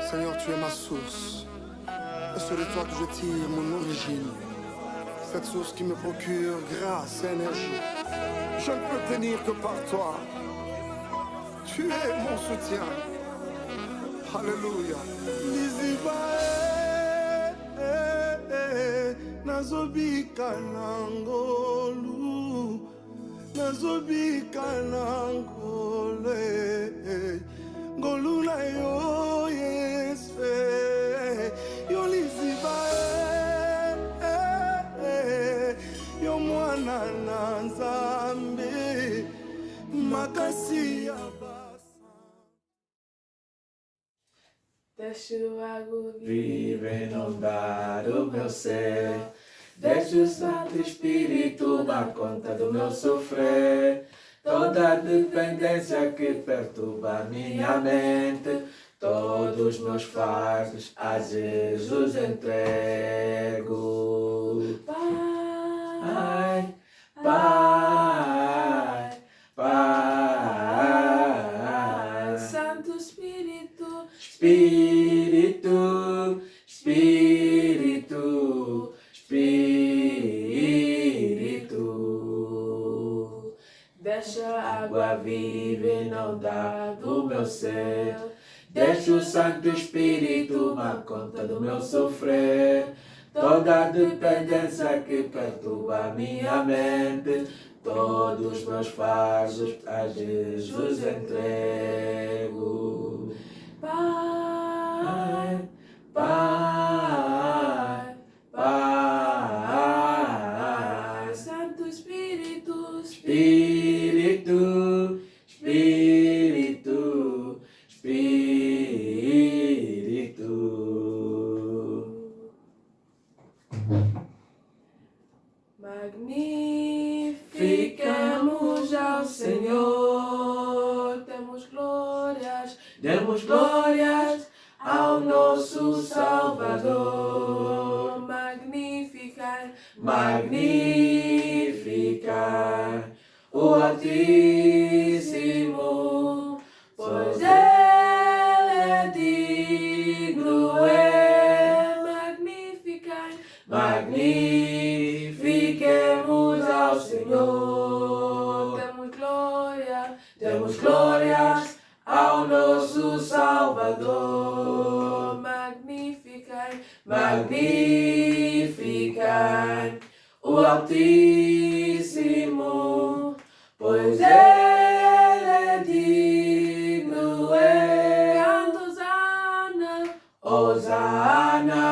Seigneur, tu es ma source. Et c'est de toi que je tire mon origine. Cette source qui me procure grâce et énergie. Je ne peux tenir que par toi. Tu es mon soutien. Alléluia. Nazobika nangolu, nazobika nangole, ngolu na yo yesfe, yo liziba yo mwana na Nzambe, makasi ya basa. Deixa o água viva inundar o meu ser. Deixa o Santo Espírito na conta do meu sofrer. Toda dependência que perturba minha mente, todos os meus fardos a Jesus entrego. Pai, Pai, Pai, Santo Espírito, Espírito, Espírito, Espírito. Deixa a água viva inundar do meu ser. Deixa o Santo Espírito na conta do meu sofrer. Toda dependência que perturba minha mente, todos os meus fardos a Jesus entrego. Pai, Pai, Pai, Santo Espírito, Espírito, Espírito, Espírito. Magnificamos ao Senhor, demos glórias ao nosso Salvador. Magnificar, magnificar o Altíssimo, pois Ele é digno, magnificar, magnifiquemos ao Senhor. Demos glórias ao nosso Salvador. Magnificar, magnificar o Altíssimo, pois Ele é digno. Canta Hosana, Hosana,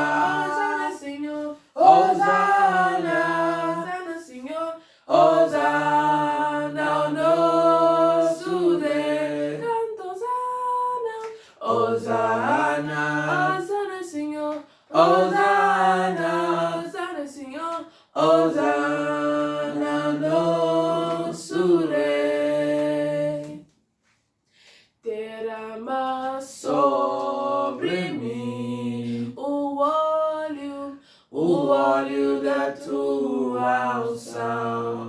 Hosana, Senhor, Hosana, Hosana, Senhor, Hosana ao nosso Deus. Canta Hosana, Hosana, Hosana, Senhor, Hosana, Hosana, Senhor, Hosana ao nosso Rei. Derrama sobre mim o óleo da tua unção,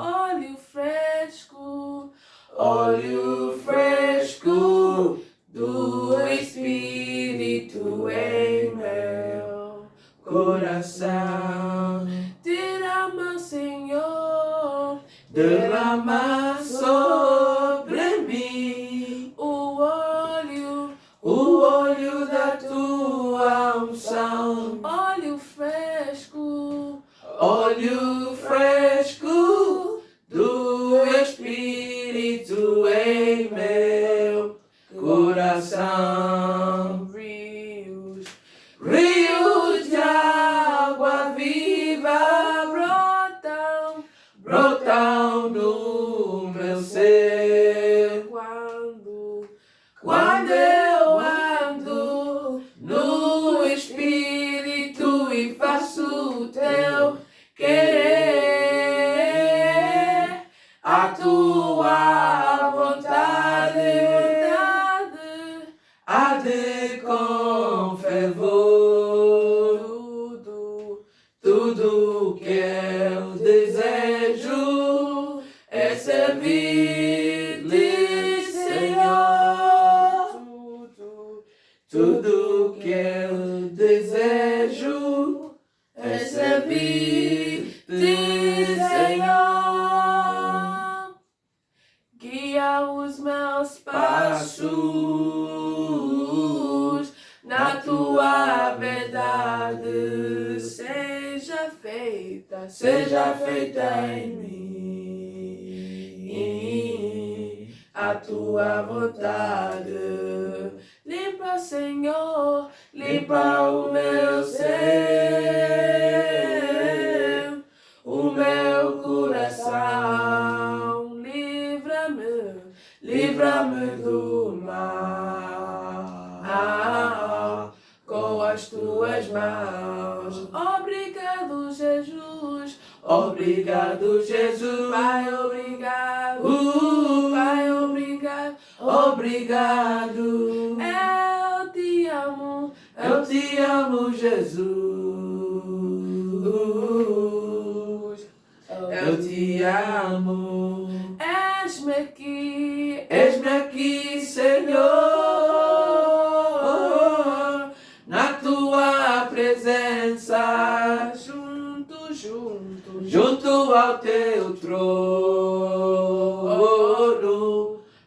óleo fresco do Espírito em meu coração. Derrama, Senhor, derrama sobre mim o óleo da tua unção, óleo fresco do Espírito em meu coração. Rios de água viva brotam do meu ser. Quando eu ando no Espírito e faço o teu querer, a tua vontade arde com fervor. Tudo que eu desejo é servir-lhe, Senhor. Tudo que eu desejo é servir-te, Senhor. Guia os meus passos na tua verdade. Seja feita em mim a tua vontade. Limpa, Senhor, limpa o meu ser, o meu coração. Livra-me do mal com as tuas mãos. Obrigado, Jesus. Obrigado, Jesus. Pai, obrigado. Pai, obrigado. Obrigado. Eu te amo, Jesus. Eu te amo. Eis-me aqui, Senhor, na tua presença, junto ao teu trono,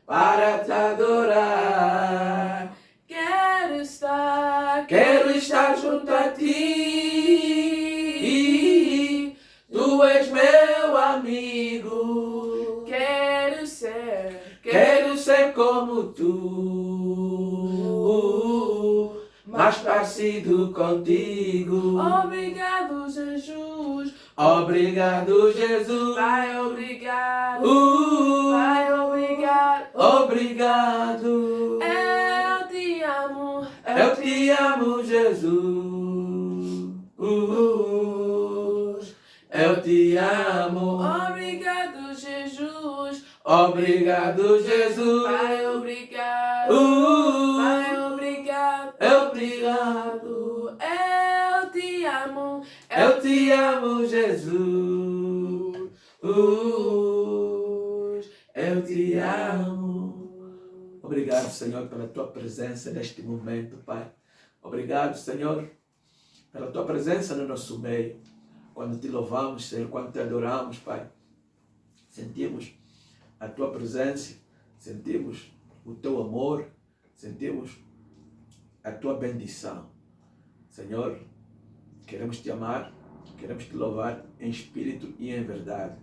para te adorar. Quero estar junto a ti, tu és meu amigo. Quero ser como tu, mais parecido contigo. Obrigado, Jesus. Obrigado, Jesus. Pai, obrigado. Pai, obrigado. Obrigado. Eu te amo, Jesus. Eu te amo. Obrigado, Jesus. Obrigado, Jesus. Pai, obrigado. Pai, obrigado. Obrigado. Eu te amo. Eu te amo, Jesus. Eu te amo. Obrigado, Senhor, pela tua presença neste momento, Pai. Obrigado, Senhor, pela tua presença no nosso meio. Quando te louvamos, Senhor, quando te adoramos, Pai, sentimos a tua presença, sentimos o teu amor, sentimos a tua bendição. Senhor, queremos te amar, queremos te louvar em espírito e em verdade.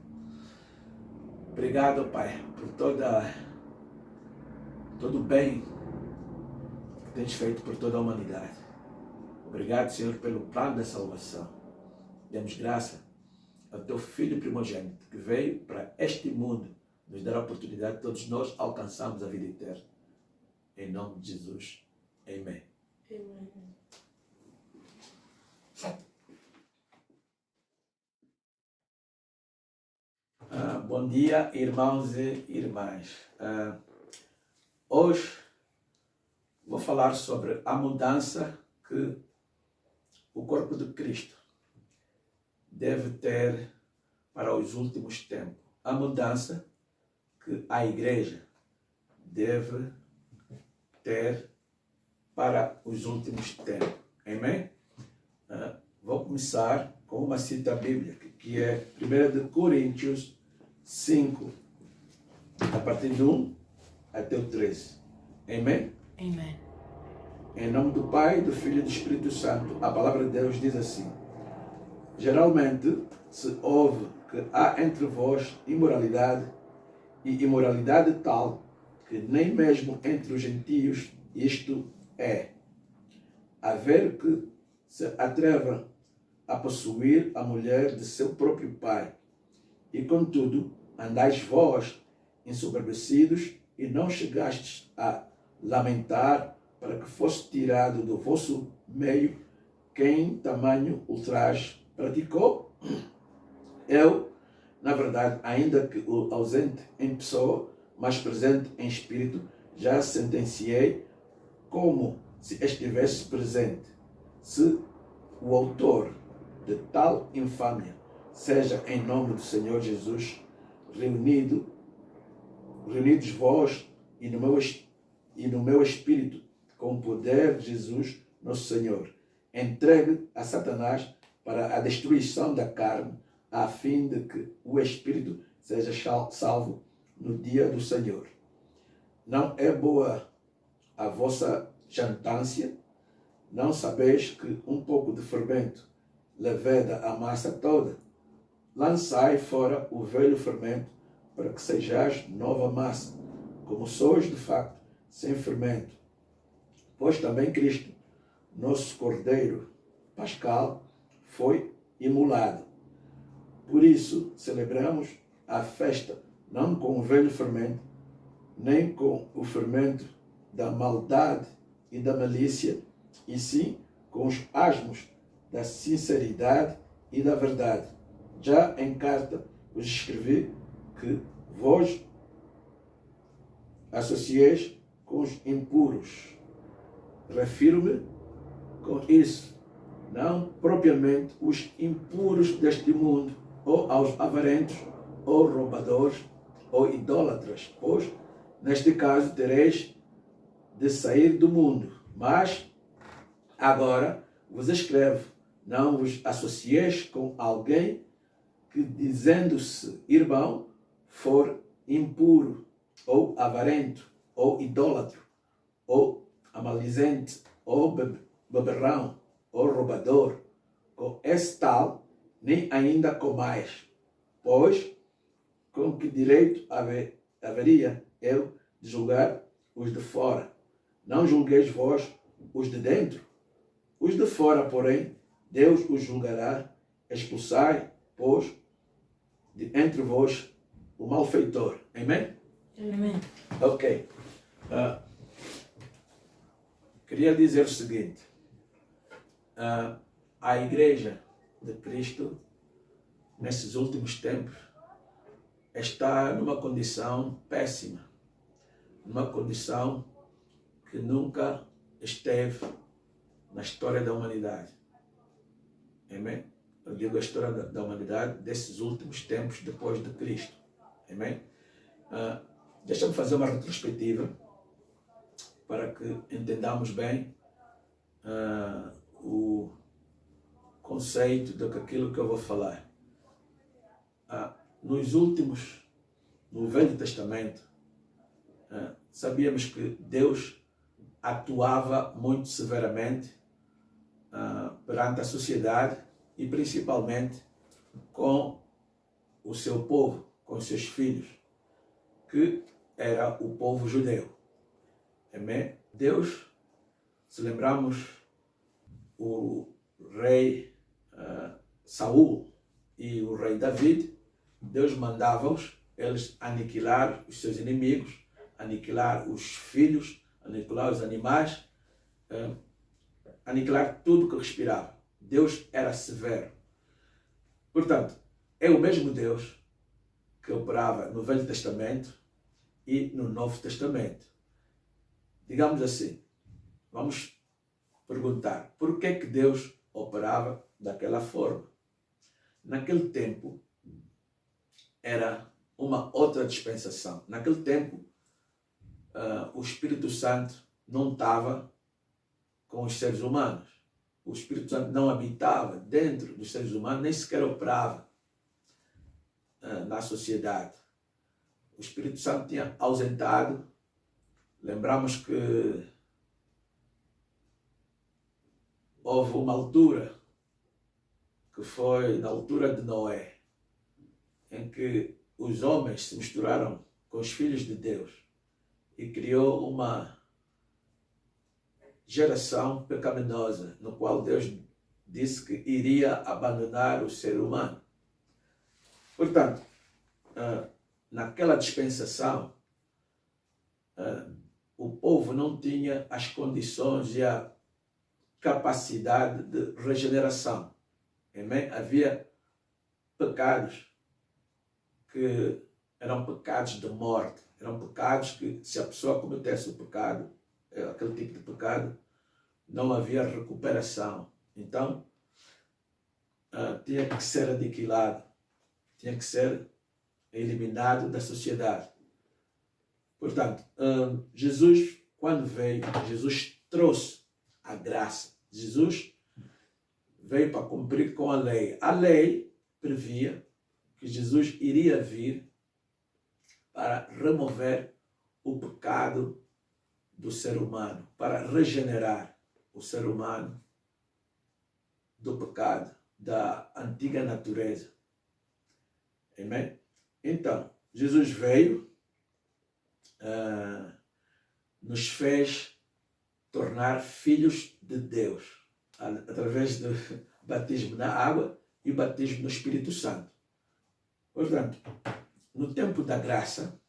Obrigado, Pai, por todo o bem que tens feito por toda a humanidade. Obrigado, Senhor, pelo plano da salvação. Demos graça ao teu Filho primogênito, que veio para este mundo nos dar a oportunidade de todos nós alcançarmos a vida eterna. Em nome de Jesus. Amém. Amém. Bom dia, irmãos e irmãs. Hoje vou falar sobre a mudança que o corpo de Cristo deve ter para os últimos tempos. A mudança que a igreja deve ter para os últimos tempos. Amém? Vou começar com uma cita bíblica, que é 1 Coríntios 5, a partir do 1 até o 13. Amém? Amém. Em nome do Pai, do Filho e do Espírito Santo, a palavra de Deus diz assim: geralmente se ouve que há entre vós imoralidade, e imoralidade tal que nem mesmo entre os gentios isto é. Haver que se atreva a possuir a mulher de seu próprio pai, e contudo andais vós ensoberbecidos e não chegastes a lamentar para que fosse tirado do vosso meio quem tamanho ultraje praticou? Eu, na verdade, ainda que ausente em pessoa, mas presente em espírito, já sentenciei como se estivesse presente. Se o autor de tal infâmia seja em nome do Senhor Jesus, reunidos vós e no meu espírito, com o poder de Jesus, nosso Senhor, entregue a Satanás para a destruição da carne, a fim de que o espírito seja salvo no dia do Senhor. Não é boa a vossa jantância? Não sabeis que um pouco de fermento leveda a massa toda? Lançai fora o velho fermento, para que sejais nova massa, como sois de facto sem fermento. Pois também Cristo, nosso Cordeiro Pascal, foi imolado. Por isso celebramos a festa não com o velho fermento, nem com o fermento da maldade e da malícia, e sim com os asmos da sinceridade e da verdade. Já em carta vos escrevi que vós associeis com os impuros. Refiro-me com isso, não propriamente os impuros deste mundo, ou aos avarentos, ou roubadores, ou idólatras, pois, neste caso, tereis de sair do mundo. Mas, agora, vos escrevo, não vos associeis com alguém que, dizendo-se irmão, for impuro, ou avarento, ou idólatra, ou amalizente, ou beberrão, ou roubador. Com esse tal, nem ainda comais, pois com que direito haveria eu de julgar os de fora? Não julgueis vós os de dentro? Os de fora, porém, Deus os julgará. Expulsai, pois, de entre vós o malfeitor. Amém? Amém. Ok. Queria dizer o seguinte. A Igreja de Cristo, nesses últimos tempos, está numa condição péssima. Numa condição que nunca esteve na história da humanidade. Amém? Eu digo a história da humanidade desses últimos tempos depois de Cristo. Amém? Deixa-me fazer uma retrospectiva para que entendamos bem o conceito daquilo que eu vou falar. No Velho Testamento, sabíamos que Deus atuava muito severamente perante a sociedade e principalmente com o seu povo, com os seus filhos, que era o povo judeu. Amém? Deus, se lembrarmos o rei Saul e o rei David, Deus mandava-os, eles aniquilar os seus inimigos, aniquilar os filhos, aniquilar os animais, aniquilar tudo que respirava. Deus era severo. Portanto, é o mesmo Deus que operava no Velho Testamento e no Novo Testamento. Digamos assim, vamos perguntar, por que é que Deus operava daquela forma? Naquele tempo, era uma outra dispensação. Naquele tempo, o Espírito Santo não estava com os seres humanos. O Espírito Santo não habitava dentro dos seres humanos, nem sequer operava na sociedade. O Espírito Santo tinha ausentado. Lembramos que houve uma altura, que foi na altura de Noé, em que os homens se misturaram com os filhos de Deus e criou uma geração pecaminosa, no qual Deus disse que iria abandonar o ser humano. Portanto, naquela dispensação, o povo não tinha as condições e a capacidade de regeneração. Amém? Havia pecados que eram pecados de morte, eram pecados que, se a pessoa cometesse o pecado, aquele tipo de pecado, não havia recuperação. Então, tinha que ser aniquilado, tinha que ser eliminado da sociedade. Portanto, Jesus, quando veio, Jesus trouxe a graça. Jesus veio para cumprir com a lei. A lei previa que Jesus iria vir para remover o pecado do ser humano, para regenerar o ser humano do pecado, da antiga natureza. Amém? Então, Jesus veio, nos fez tornar filhos de Deus, através do batismo na água e batismo no Espírito Santo. Portanto, no tempo da graça,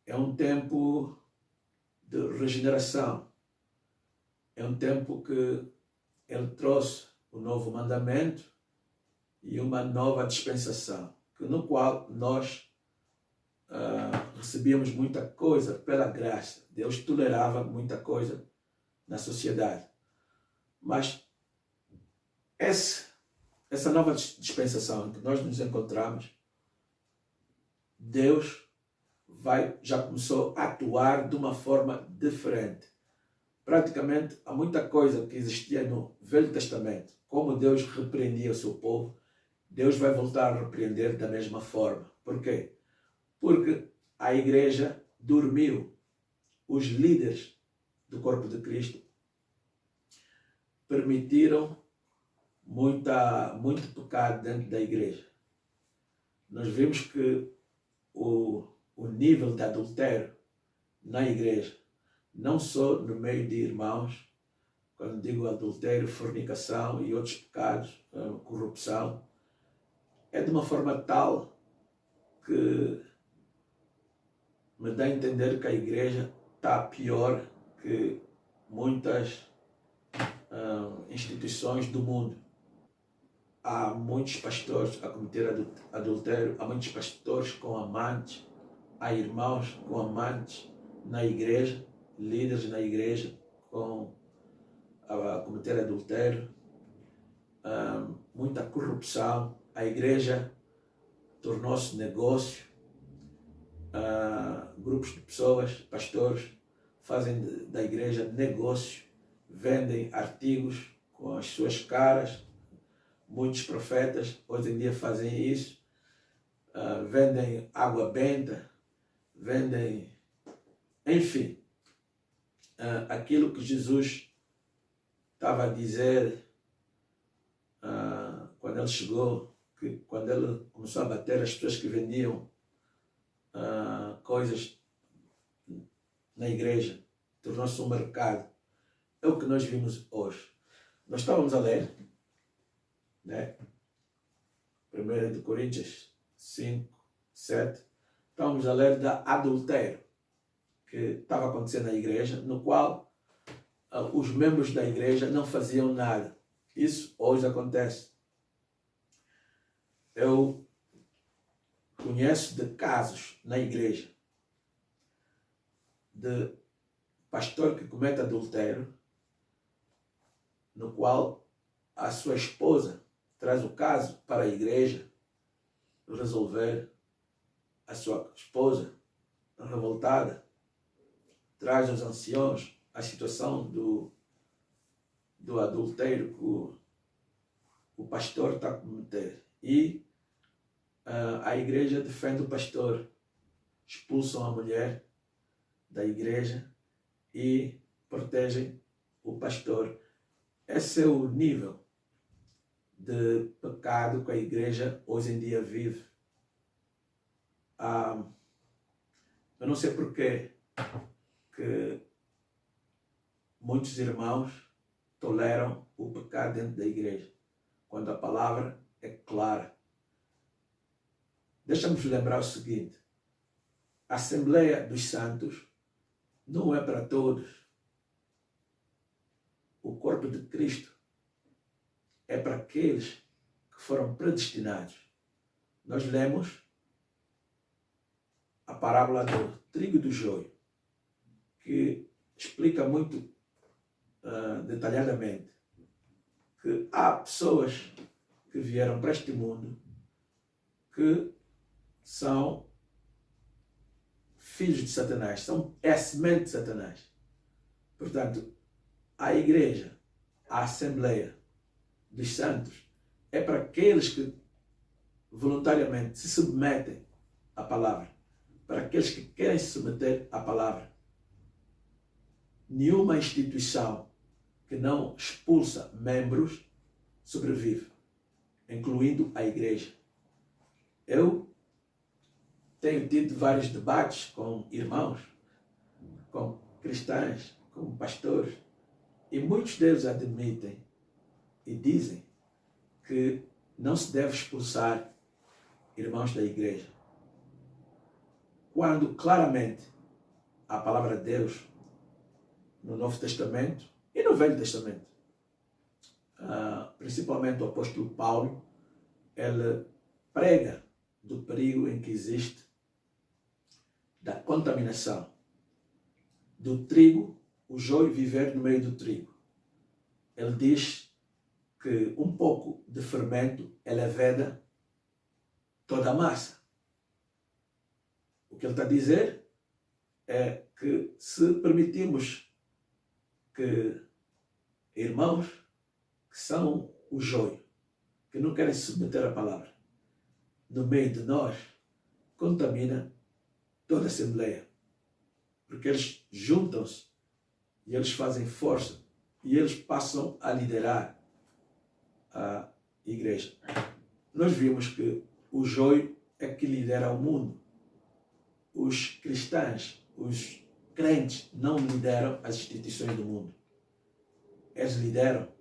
é um tempo de regeneração. É um tempo que Ele trouxe o novo mandamento e uma nova dispensação, no qual nós recebíamos muita coisa pela graça. Deus tolerava muita coisa na sociedade. Mas essa nova dispensação em que nós nos encontramos, Deus já começou a atuar de uma forma diferente. Praticamente, há muita coisa que existia no Velho Testamento. Como Deus repreendia o seu povo, Deus vai voltar a repreender da mesma forma. Por quê? Porque a igreja dormiu. Os líderes do corpo de Cristo permitiram muito pecado dentro da igreja. Nós vimos que o nível de adultério na igreja, não só no meio de irmãos, quando digo adultério, fornicação e outros pecados, corrupção, é de uma forma tal que me dá a entender que a igreja está pior que muitas instituições do mundo. Há muitos pastores a cometer adultério, há muitos pastores com amantes, há irmãos com amantes na igreja, líderes na igreja a cometer adultério, muita corrupção. A igreja tornou-se negócio. Grupos de pessoas, pastores, fazem da igreja negócio, vendem artigos com as suas caras. Muitos profetas hoje em dia fazem isso, vendem água benta, vendem, enfim, aquilo que Jesus estava a dizer quando ele chegou, que quando ele começou a bater as pessoas que vendiam coisas na igreja, tornou-se um mercado. É o que nós vimos hoje. Nós estávamos a ler, né? 1 Coríntios 5, 7, estávamos a ler da adultério que estava acontecendo na igreja, no qual os membros da igreja não faziam nada. Isso hoje acontece. Eu conheço de casos na igreja de pastor que comete adultério, no qual a sua esposa traz o caso para a igreja resolver. A sua esposa, revoltada, traz aos anciãos a situação do adultério que o pastor está a cometer. E a igreja defende o pastor, expulsam a mulher da igreja e protegem o pastor. Esse é o nível de pecado que a igreja hoje em dia vive. Eu não sei porquê que muitos irmãos toleram o pecado dentro da igreja, quando a palavra é clara. Deixa-me lembrar o seguinte: a Assembleia dos Santos não é para todos. O corpo de Cristo é para aqueles que foram predestinados. Nós lemos a parábola do trigo e do joio, que explica muito detalhadamente que há pessoas que vieram para este mundo que são filhos de Satanás, é a semente de Satanás. Portanto, a igreja, a Assembleia dos Santos, é para aqueles que voluntariamente se submetem à palavra, para aqueles que querem se submeter à palavra. Nenhuma instituição que não expulsa membros sobrevive, incluindo a igreja. Eu tenho tido vários debates com irmãos, com cristãos, com pastores, e muitos deles admitem e dizem que não se deve expulsar irmãos da igreja, quando claramente a palavra de Deus no Novo Testamento e no Velho Testamento, principalmente o apóstolo Paulo, ele prega do perigo em que existe da contaminação do trigo, o joio viver no meio do trigo. Ele diz que um pouco de fermento leveda toda a massa. O que ele está a dizer é que se permitirmos que irmãos que são o joio, que não querem se submeter à palavra, no meio de nós, contamina toda a Assembleia. Porque eles juntam-se e eles fazem força e eles passam a liderar a igreja. Nós vimos que o joio é que lidera o mundo. Os cristãos, os crentes não lideram as instituições do mundo. Eles lideram.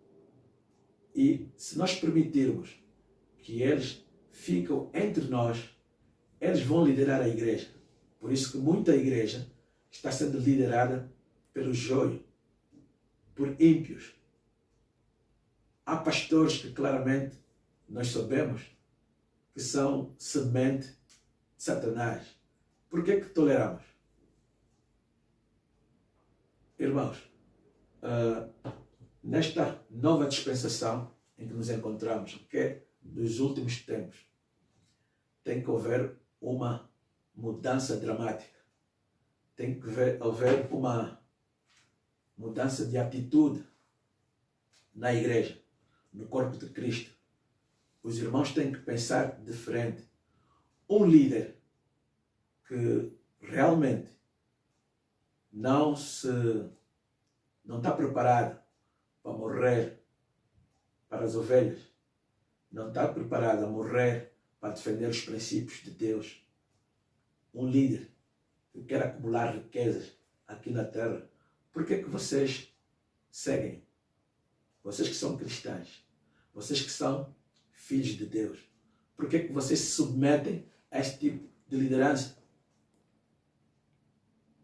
E se nós permitirmos que eles ficam entre nós, eles vão liderar a igreja. Por isso que muita igreja está sendo liderada pelo joio, por ímpios. Há pastores que claramente nós sabemos que são semente de Satanás. Por que toleramos? Irmãos, nesta nova dispensação em que nos encontramos, que é dos últimos tempos, tem que haver uma mudança dramática. Tem que haver uma mudança de atitude na igreja, no corpo de Cristo. Os irmãos têm que pensar diferente. Um líder que realmente não está preparado para morrer para as ovelhas, não está preparado a morrer para defender os princípios de Deus. Um líder que quer acumular riquezas aqui na terra, por que vocês seguem? Vocês que são cristãos, vocês que são filhos de Deus, por que vocês se submetem a este tipo de liderança?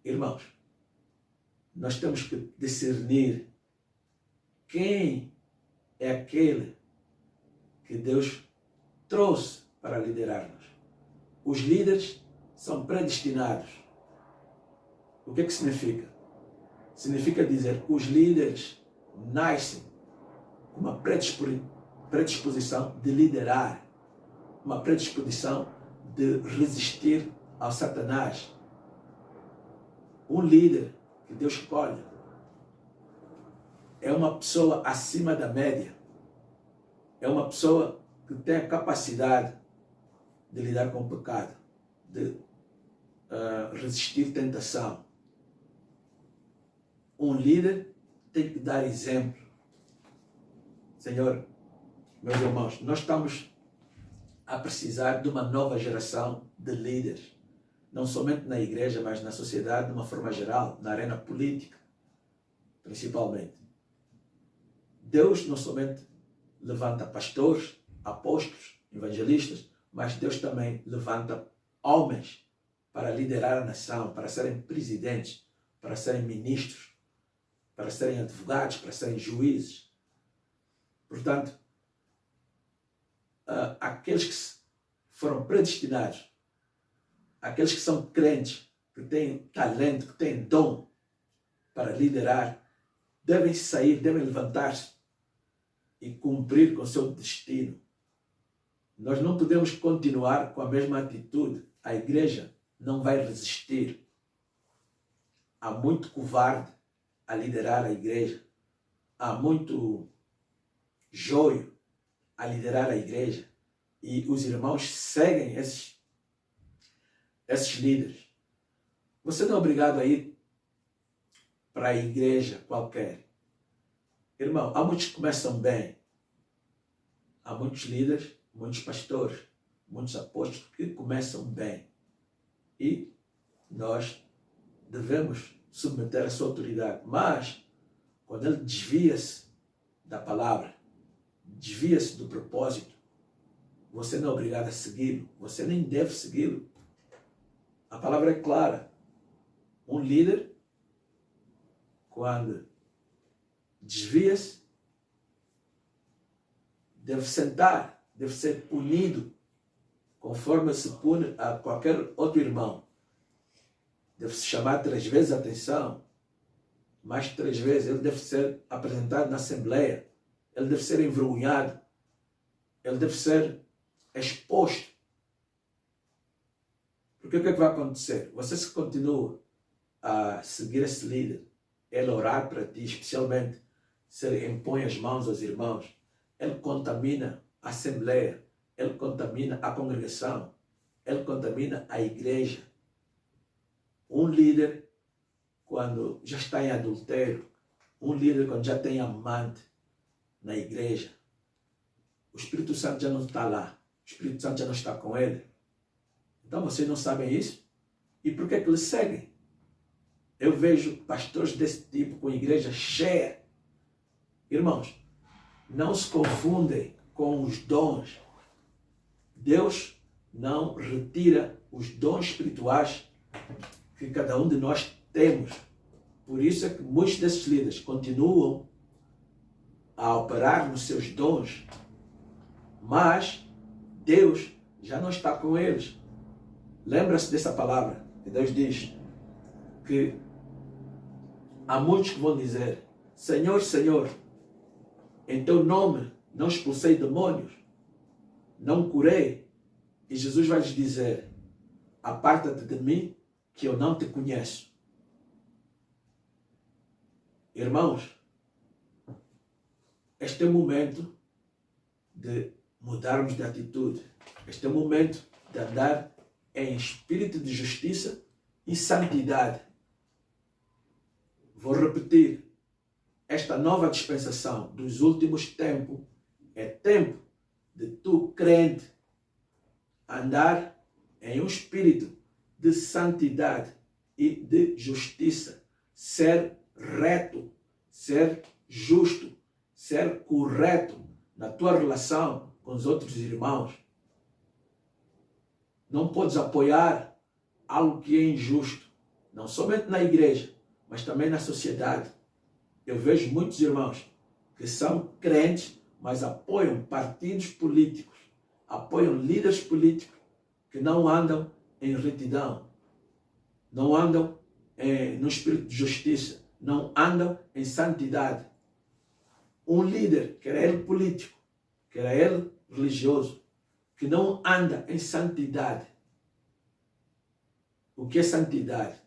Irmãos, nós temos que discernir quem é aquele que Deus trouxe para liderar-nos. Os líderes são predestinados. O que significa? Significa dizer que os líderes nascem com uma predisposição de liderar, uma predisposição de resistir ao Satanás. Um líder que Deus escolhe é uma pessoa acima da média. É uma pessoa que tem a capacidade de lidar com o pecado, de resistir tentação. Um líder tem que dar exemplo. Senhor, meus irmãos, nós estamos a precisar de uma nova geração de líderes. Não somente na igreja, mas na sociedade de uma forma geral, na arena política, principalmente. Deus não somente levanta pastores, apóstolos, evangelistas, mas Deus também levanta homens para liderar a nação, para serem presidentes, para serem ministros, para serem advogados, para serem juízes. Portanto, aqueles que foram predestinados, aqueles que são crentes, que têm talento, que têm dom para liderar, devem sair, devem levantar-se e cumprir com o seu destino. Nós não podemos continuar com a mesma atitude. A igreja não vai resistir. Há muito covarde a liderar a igreja. Há muito joio a liderar a igreja. E os irmãos seguem esses líderes. Você não é obrigado a ir para a igreja qualquer. Irmão, há muitos que começam bem. Há muitos líderes, muitos pastores, muitos apóstolos que começam bem. E nós devemos submeter a sua autoridade. Mas, quando ele desvia-se da palavra, desvia-se do propósito, você não é obrigado a segui-lo. Você nem deve segui-lo. A palavra é clara. Um líder, quando desvia-se, deve sentar, deve ser punido, conforme se pune a qualquer outro irmão. Deve-se chamar 3 vezes a atenção, mais 3 vezes. Ele deve ser apresentado na Assembleia, ele deve ser envergonhado, ele deve ser exposto. Porque o que é que vai acontecer? Você se continua a seguir esse líder, ele orar para ti, especialmente se ele impõe as mãos aos irmãos, ele contamina a Assembleia, ele contamina a congregação, ele contamina a igreja. Um líder, quando já está em adultério, um líder quando já tem amante na igreja, o Espírito Santo já não está lá, o Espírito Santo já não está com ele. Então vocês não sabem isso? E por que é que eles seguem? Eu vejo pastores desse tipo com igreja cheia. Irmãos, não se confundem com os dons. Deus não retira os dons espirituais que cada um de nós temos. Por isso é que muitos desses líderes continuam a operar nos seus dons, mas Deus já não está com eles. Lembra-se dessa palavra que Deus diz que há muitos que vão dizer: Senhor, Senhor, em teu nome não expulsei demônios, não curei. E Jesus vai lhes dizer: aparta-te de mim, que eu não te conheço. Irmãos, este é o momento de mudarmos de atitude. Este é o momento de andar em espírito de justiça e santidade. Vou repetir. Esta nova dispensação dos últimos tempos é tempo de tu, crente, andar em um espírito de santidade e de justiça. Ser reto, ser justo, ser correto na tua relação com os outros irmãos. Não podes apoiar algo que é injusto, não somente na igreja, mas também na sociedade. Eu vejo muitos irmãos que são crentes, mas apoiam partidos políticos, apoiam líderes políticos que não andam em retidão, não andam no espírito de justiça, não andam em santidade. Um líder, quer ele político, quer ele religioso, que não anda em santidade. O que é santidade?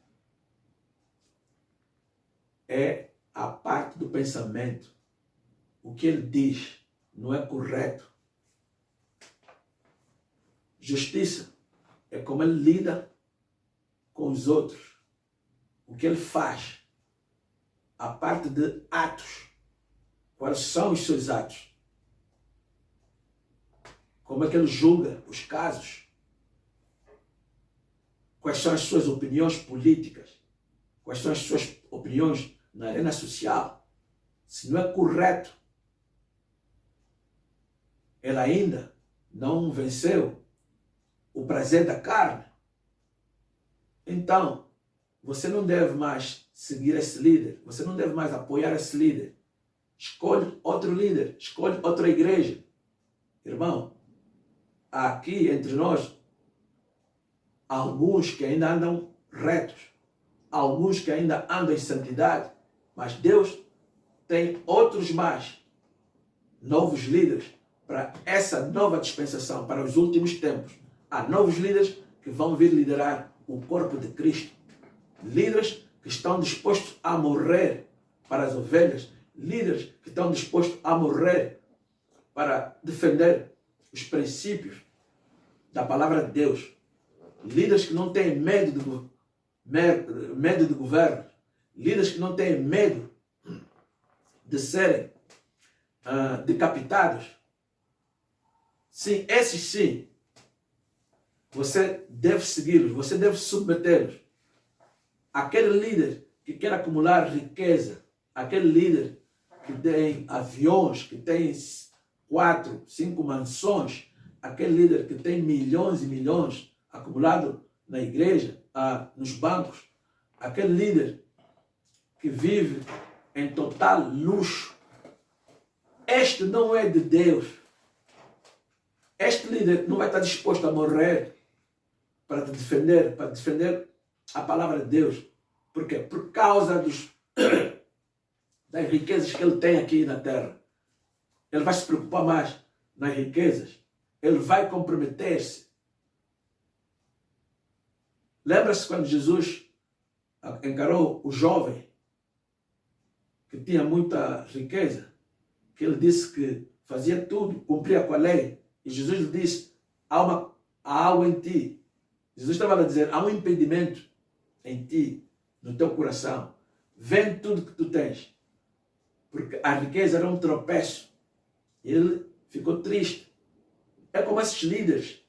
É a parte do pensamento. O que ele diz não é correto. Justiça é como ele lida com os outros. O que ele faz. A parte de atos. Quais são os seus atos? Como é que ele julga os casos? Quais são as suas opiniões políticas? Quais são as suas opiniões na arena social? Se não é correto, ele ainda não venceu o prazer da carne, então você não deve mais seguir esse líder, você não deve mais apoiar esse líder. Escolhe outro líder, escolhe outra igreja. Irmão, aqui entre nós, há alguns que ainda andam retos, há alguns que ainda andam em santidade, mas Deus tem outros mais, novos líderes, para essa nova dispensação, para os últimos tempos. Há novos líderes que vão vir liderar o corpo de Cristo. Líderes que estão dispostos a morrer para as ovelhas, líderes que estão dispostos a morrer para defender os princípios da palavra de Deus, líderes que não têm medo de governo, líderes que não têm medo de serem decapitados. Sim, esses sim, você deve segui-los, você deve submetê-los. Aquele líder que quer acumular riqueza, aquele líder que tem aviões, que tem 4, 5 mansões, aquele líder que tem milhões e milhões acumulados na igreja, nos bancos, aquele líder que vive em total luxo. Este não é de Deus. Este líder não vai estar disposto a morrer para te defender, para defender a palavra de Deus. Por quê? Por causa das riquezas que ele tem aqui na terra. Ele vai se preocupar mais nas riquezas. Ele vai comprometer-se. Lembra-se quando Jesus encarou o jovem que tinha muita riqueza, que ele disse que fazia tudo, cumpria com a lei, e Jesus lhe disse, há algo em ti. Jesus estava a dizer, há um impedimento em ti, no teu coração. Vende tudo que tu tens, porque a riqueza era um tropeço. Ele ficou triste. É como esses líderes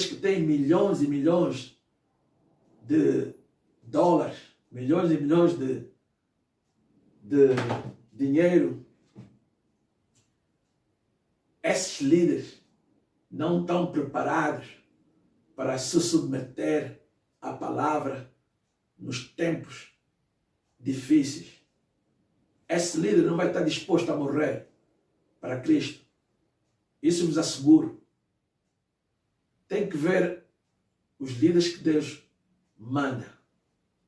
que têm milhões e milhões de dólares, milhões e milhões de dinheiro. Esses líderes não estão preparados para se submeter à palavra nos tempos difíceis. Esse líder não vai estar disposto a morrer para Cristo. Isso vos asseguro. Tem que ver os líderes que Deus manda.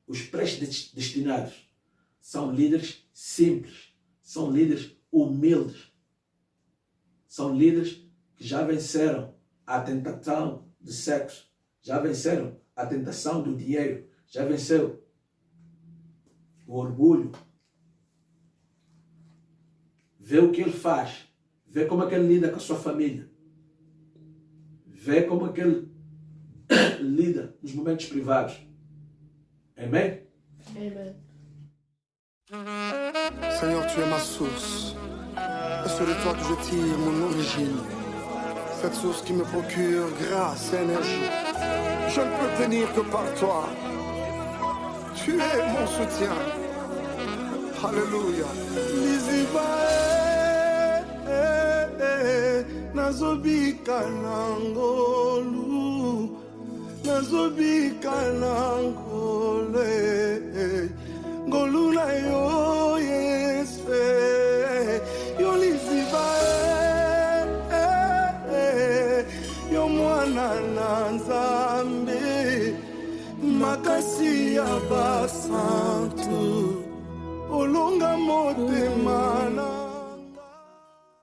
Os predestinados são líderes simples, são líderes humildes, são líderes que já venceram a tentação do sexo, já venceram a tentação do dinheiro, já venceu o orgulho. Vê o que ele faz, vê como é que ele lida com a sua família, vê como é que ele lida nos momentos privados. Amém? Amen. Seigneur, tu es ma source. Et c'est de toi que je tire mon origine. Cette source qui me procure grâce et énergie. Je ne peux tenir que par toi. Tu es mon soutien. Alléluia. Nazobika nangolu, nazobika nangole, ngolu na yo yesfe, yo liziba yo mwana na Nzambe, makasi ya basantu, olonga motema na